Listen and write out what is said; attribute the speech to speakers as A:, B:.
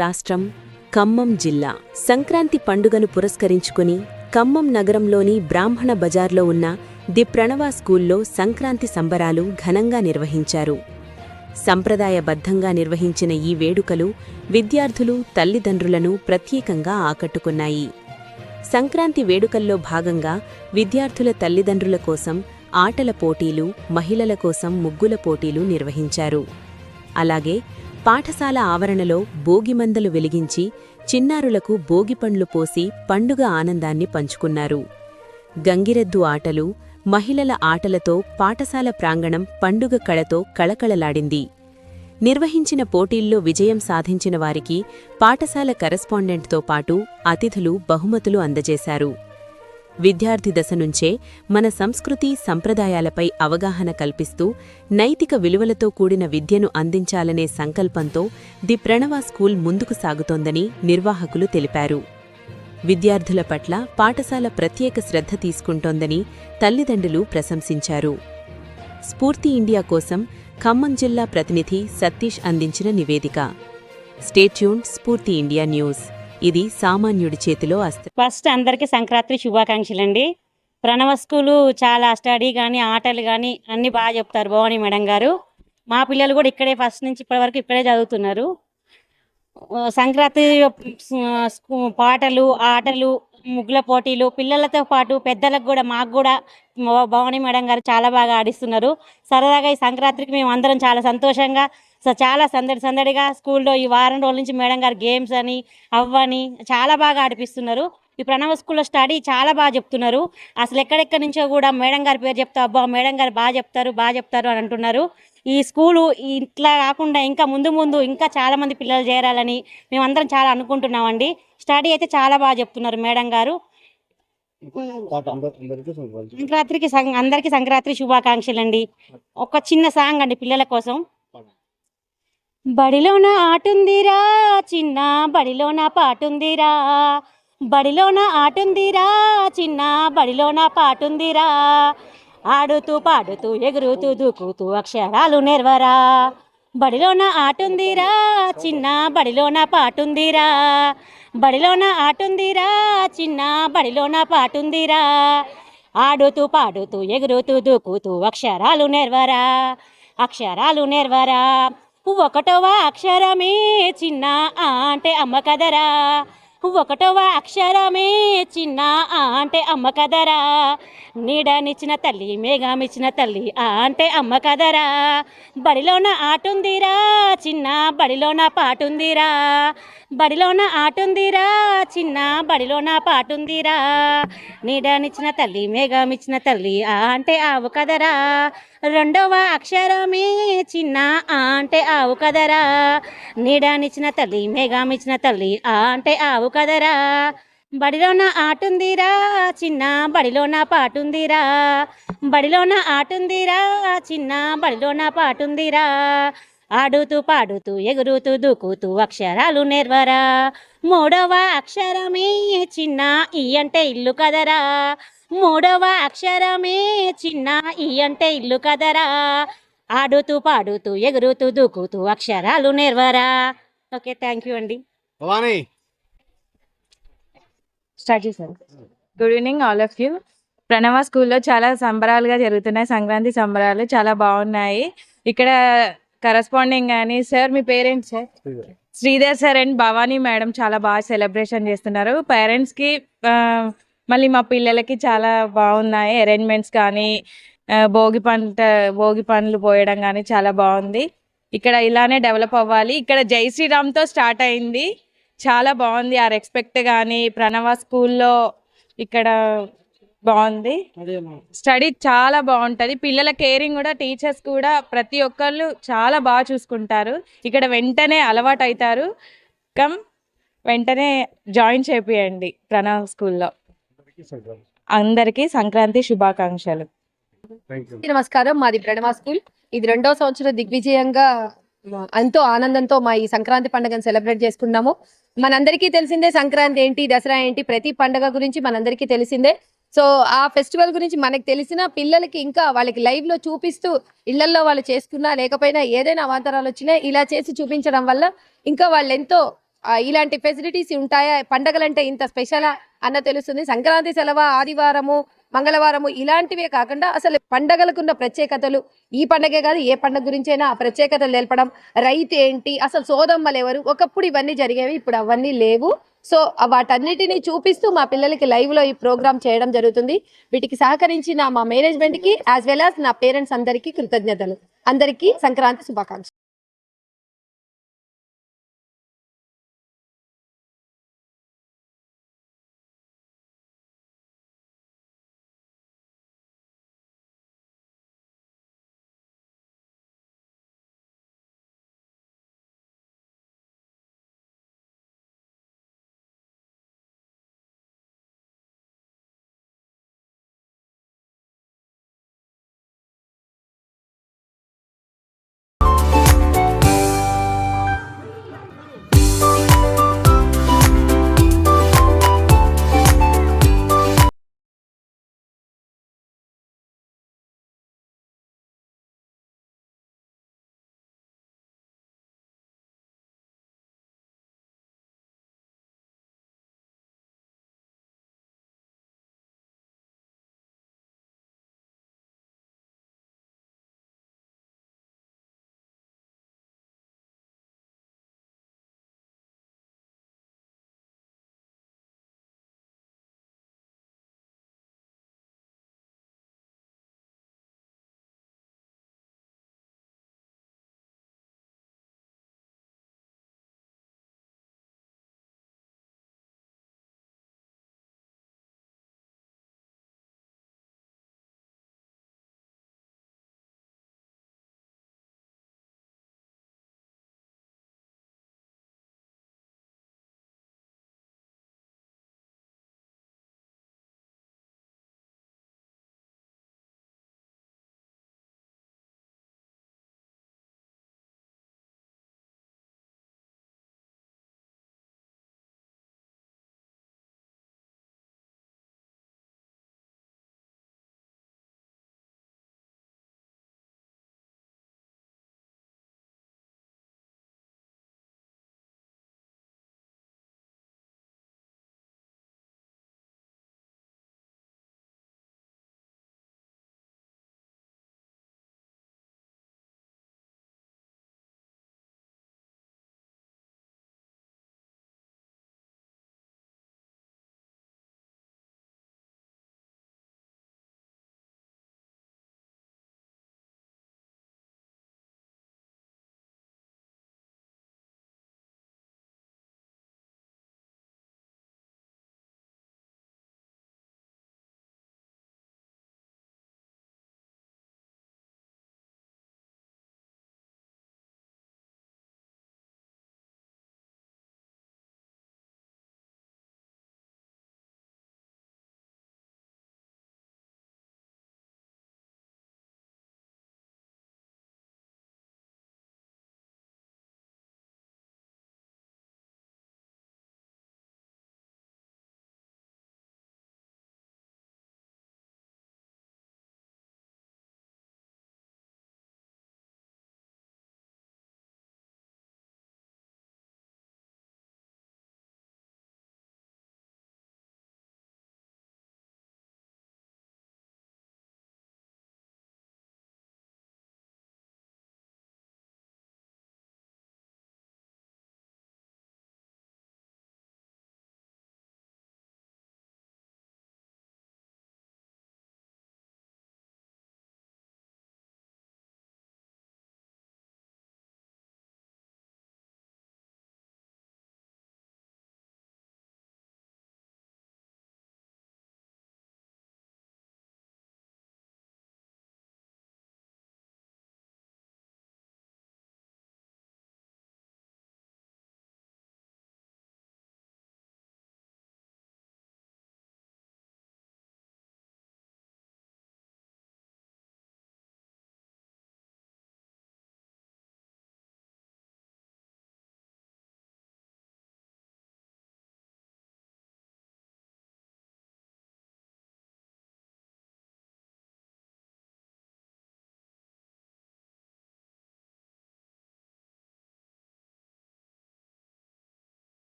A: రాష్ట్రం ఖమ్మం జిల్లా సంక్రాంతి పండుగను పురస్కరించుకుని ఖమ్మం నగరంలోని బ్రాహ్మణ బజార్లో ఉన్న ది ప్రణవ స్కూల్లో సంక్రాంతి సంబరాలు ఘనంగా నిర్వహించారు. సంప్రదాయబద్ధంగా నిర్వహించిన ఈ వేడుకలు విద్యార్థులు, తల్లిదండ్రులను ప్రత్యేకంగా ఆకట్టుకున్నాయి. సంక్రాంతి వేడుకల్లో భాగంగా విద్యార్థుల తల్లిదండ్రుల కోసం ఆటల పోటీలు, మహిళల కోసం ముగ్గుల పోటీలు నిర్వహించారు. అలాగే పాఠశాల ఆవరణలో భోగిమందలు వెలిగించి చిన్నారులకు భోగిపండ్లు పోసి పండుగ ఆనందాన్ని పంచుకున్నారు. గంగిరెద్దు ఆటలు, మహిళల ఆటలతో పాఠశాల ప్రాంగణం పండుగ కళతో కళకళలాడింది. నిర్వహించిన పోటీల్లో విజయం సాధించిన వారికి పాఠశాల కరెస్పాండెంట్తో పాటు అతిథులు బహుమతులు అందజేశారు. విద్యార్థి దశ నుంచే మన సంస్కృతి, సంప్రదాయాలపై అవగాహన కల్పిస్తూ నైతిక విలువలతో కూడిన విద్యను అందించాలనే సంకల్పంతో ది ప్రణవ స్కూల్ ముందుకు సాగుతోందని నిర్వాహకులు తెలిపారు. విద్యార్థుల పట్ల పాఠశాల ప్రత్యేక శ్రద్ధ తీసుకుంటోందని తల్లిదండ్రులు ప్రశంసించారు. స్ఫూర్తి ఇండియా కోసం ఖమ్మం జిల్లా ప్రతినిధి సతీష్ అందించిన నివేదిక. స్టేట్యూన్ స్ఫూర్తి ఇండియా న్యూస్. ఇది సామాన్యుడి చేతిలో అస్త్రం.
B: ఫస్ట్ అందరికీ సంక్రాంతి శుభాకాంక్షలండి. ప్రణవ స్కూలు చాలా స్టడీ కానీ ఆటలు కానీ అన్నీ బాగా చెప్తారు భవానీ మేడం గారు. మా పిల్లలు కూడా ఇక్కడే ఫస్ట్ నుంచి ఇప్పటి వరకు ఇక్కడే చదువుతున్నారు. సంక్రాంతి పాటలు, ఆటలు, ముగ్గుల పోటీలు పిల్లలతో పాటు పెద్దలకు కూడా, మాకు కూడా భవానీ మేడం గారు చాలా బాగా ఆడిస్తున్నారు. సరదాగా ఈ సంక్రాంతికి మేము అందరం చాలా సంతోషంగా, చాలా సందడిగా స్కూల్లో ఈ వారం రోజుల నుంచి మేడం గారు గేమ్స్ అని అవ్వని చాలా బాగా ఆడిపిస్తున్నారు. ఈ ప్రణవ స్కూల్లో స్టడీ చాలా బాగా చెప్తున్నారు. అసలు ఎక్కడెక్కడి నుంచో కూడా మేడం గారి పేరు చెప్తా, అబ్బా మేడం గారు బాగా చెప్తారు అని అంటున్నారు. ఈ స్కూలు ఇట్లా కాకుండా ఇంకా ముందు ఇంకా చాలామంది పిల్లలు చేరాలని మేమందరం చాలా అనుకుంటున్నామండి. స్టడీ అయితే చాలా బాగా చెప్తున్నారు మేడం గారు. అందరికీ సంక్రాంతి శుభాకాంక్షలండి. ఒక చిన్న సాంగ్ అండి పిల్లల కోసం. బడిలోన ఆటుందిరా చిన్న, బడిలోన పాటుందిరా, బడిలోన ఆటుందిరా చిన్న, బడిలోన పాటుందిరా, ఆడుతూ పాడుతూ ఎగురుతూ దూకుతూ అక్షరాలు నేర్వరా, బడిలోన ఆటుందిరా చిన్న, బడిలోన పాటుందిరా, బడిలోన ఆటుందిరా చిన్న, బడిలోన పాటుందిరా, ఆడుతూ పాడుతూ ఎగురుతూ దూకుతూ అక్షరాలు నేర్వరా, అక్షరాలు నేర్వరా, ఒకటవ అక్షరమే చిన్న అంటే అమ్మ కదరా, ఒకటవ అక్షరమే చిన్న అంటే అమ్మ కదరా, నీడనిచ్చిన తల్లి, మేఘమిచ్చిన తల్లి అంటే అమ్మ కదరా, బడిలోన ఆటుందిరా చిన్న, బడిలోన పాటుందిరా, బడిలోన ఆటుందిరా చిన్న, బడిలోన పాటుందిరా, నీడనిచ్చిన తల్లి, మేఘమిచ్చిన తల్లి అంటే ఆవు కదరా, రెండవ అక్షరమే చిన్న అంటే ఆవు కదరా, నీడనిచ్చిన తల్లి, మేఘమిచ్చిన తల్లి అంటే ఆవు కదరా, బడిలోన ఆటుందిరా చిన్న, బడిలోన పాటుందిరా, బడిలోన ఆటుందిరా చిన్న, బడిలోన పాటుందిరా, ఆడుతూ పాడుతూ ఎగురుతూ దూకుతూ అక్షరాలు నేర్వరా, మూడవ అక్షరమే చిన్న ఈ అంటే ఇల్లు కదరా, మూడవ అక్షరమే చిన్న ఈ అంటే ఇల్లు కదరా, ఆడుతూ పాడుతూ ఎగురుతూ దూకుతూ అక్షరాలు నేర్వరా. ఓకే, థ్యాంక్ యూ అండి.
C: స్టార్ట్ చేశారు. Good evening all of you. Pranava స్కూల్లో చాలా సంబరాలుగా జరుగుతున్నాయి. సంక్రాంతి సంబరాలు చాలా బాగున్నాయి. ఇక్కడ కరెస్పాండింగ్ కానీ sir, me parents sir? Sridhar sir and Bhavani madam చాలా బాగా సెలబ్రేషన్ చేస్తున్నారు. పేరెంట్స్కి మళ్ళీ మా పిల్లలకి చాలా బాగున్నాయి. అరేంజ్మెంట్స్ కానీ భోగి పండ్లు పోయడం కానీ చాలా బాగుంది. ఇక్కడ ఇలానే డెవలప్ అవ్వాలి. ఇక్కడ జై శ్రీరామ్తో స్టార్ట్ అయింది, చాలా బాగుంది. ఆ రెస్పెక్ట్ కానీ ప్రణవ స్కూల్లో ఇక్కడ బాగుంది. స్టడీ చాలా బాగుంటుంది. పిల్లల కేరింగ్ కూడా, టీచర్స్ కూడా ప్రతి ఒక్కళ్ళు చాలా బాగా చూసుకుంటారు. ఇక్కడ వెంటనే అలవాటు అవుతారు. వెంటనే జాయిన్ చేపియండి ప్రణవ్ స్కూల్లో. అందరికీ సంక్రాంతి శుభాకాంక్షలు.
D: నమస్కారం. మాది ప్రణవ స్కూల్. ఇది 2వ సంవత్సరం దిగ్విజయంగా ఎంతో ఆనందంతో మా ఈ సంక్రాంతి పండుగను సెలబ్రేట్ చేసుకున్నాము. మనందరికీ తెలిసిందే సంక్రాంతి ఏంటి, దసరా ఏంటి, ప్రతి పండుగ గురించి మనందరికీ తెలిసిందే. సో ఆ ఫెస్టివల్ గురించి మనకు తెలిసిన పిల్లలకి ఇంకా వాళ్ళకి లైవ్ లో చూపిస్తూ ఇళ్లలో వాళ్ళు చేసుకున్నా లేకపోయినా ఏదైనా అవాంతరాలు వచ్చినా ఇలా చేసి చూపించడం వల్ల ఇంకా వాళ్ళు ఎంతో ఇలాంటి ఫెసిలిటీస్ ఉంటాయా, పండగలంటే ఇంత స్పెషలా అన్న తెలుస్తుంది. సంక్రాంతి సెలవు ఆదివారము, మంగళవారము ఇలాంటివే కాకుండా అసలు పండగలకున్న ప్రత్యేకతలు, ఈ పండగే కాదు ఏ పండగ గురించైనా ఆ ప్రత్యేకతలు తెలపడం, రైతు ఏంటి, అసలు సోదమ్మలు ఎవరు, ఒకప్పుడు ఇవన్నీ జరిగేవి, ఇప్పుడు అవన్నీ లేవు. సో వాటన్నిటిని చూపిస్తూ మా పిల్లలకి లైవ్ లో ఈ ప్రోగ్రామ్ చేయడం జరుగుతుంది. వీటికి సహకరించిన మా మేనేజ్మెంట్ కి యాజ్ వెల్ యాజ్ నా పేరెంట్స్ అందరికీ కృతజ్ఞతలు. అందరికీ సంక్రాంతి శుభాకాంక్షలు.